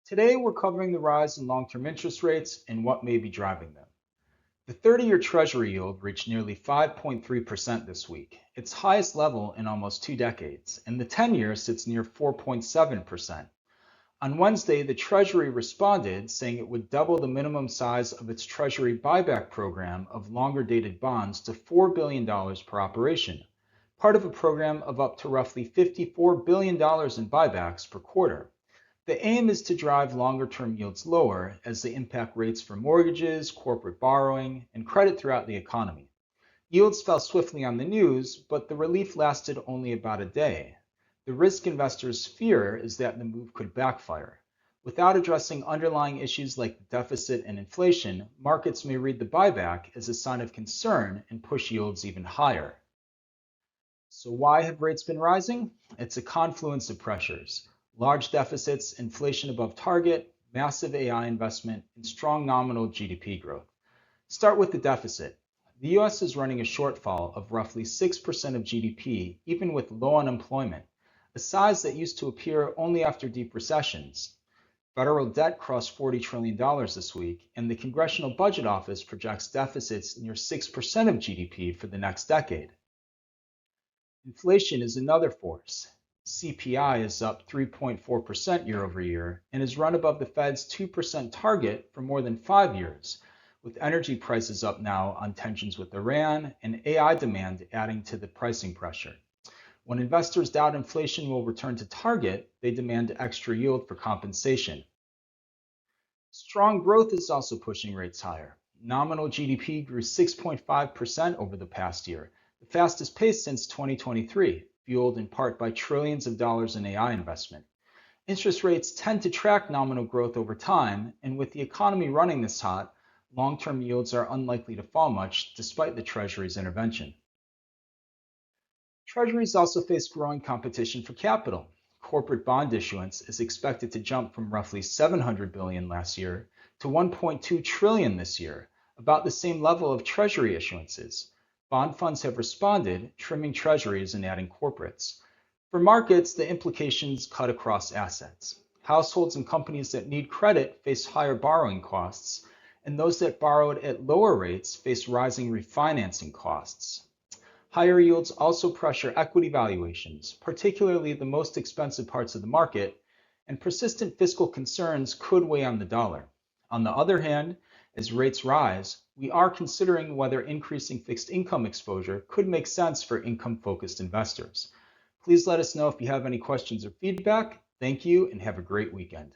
Today, we're covering the rise in long-term interest rates and what may be driving them. The 30-year Treasury yield reached nearly 5.3% this week, its highest level in almost 2 decades, and the 10-year sits near 4.7%. On Wednesday, the Treasury responded, saying it would double the minimum size of its Treasury buyback program of longer-dated bonds to $4 billion per operation, part of a program of up to roughly $54 billion in buybacks per quarter. The aim is to drive longer-term yields lower as they impact rates for mortgages, corporate borrowing, and credit throughout the economy. Yields fell swiftly on the news, but the relief lasted only about a day. The risk investors fear is that the move could backfire. Without addressing underlying issues like deficit and inflation, markets may read the buyback as a sign of concern and push yields even higher. So why have rates been rising? It's a confluence of pressures. Large deficits, inflation above target, massive AI investment, and strong nominal GDP growth. Start with the deficit. The US is running a shortfall of roughly 6% of GDP, even with low unemployment, a size that used to appear only after deep recessions. Federal debt crossed $40 trillion this week, and the Congressional Budget Office projects deficits near 6% of GDP for the next decade. Inflation is another force. CPI is up 3.4% year over year and has run above the Fed's 2% target for more than 5 years, with energy prices up now on tensions with Iran and AI demand adding to the pricing pressure. When investors doubt inflation will return to target, they demand extra yield for compensation. Strong growth is also pushing rates higher. Nominal GDP grew 6.5% over the past year, the fastest pace since 2023. Fueled in part by trillions of dollars in AI investment. Interest rates tend to track nominal growth over time, and with the economy running this hot, long-term yields are unlikely to fall much despite the Treasury's intervention. Treasuries also face growing competition for capital. Corporate bond issuance is expected to jump from roughly $700 billion last year to $1.2 trillion this year, about the same level of Treasury issuances. Bond funds have responded, trimming treasuries and adding corporates. For markets, the implications cut across assets. Households and companies that need credit face higher borrowing costs, and those that borrowed at lower rates face rising refinancing costs. Higher yields also pressure equity valuations, particularly the most expensive parts of the market, and persistent fiscal concerns could weigh on the dollar. On the other hand, as rates rise, we are considering whether increasing fixed income exposure could make sense for income-focused investors. Please let us know if you have any questions or feedback. Thank you and have a great weekend.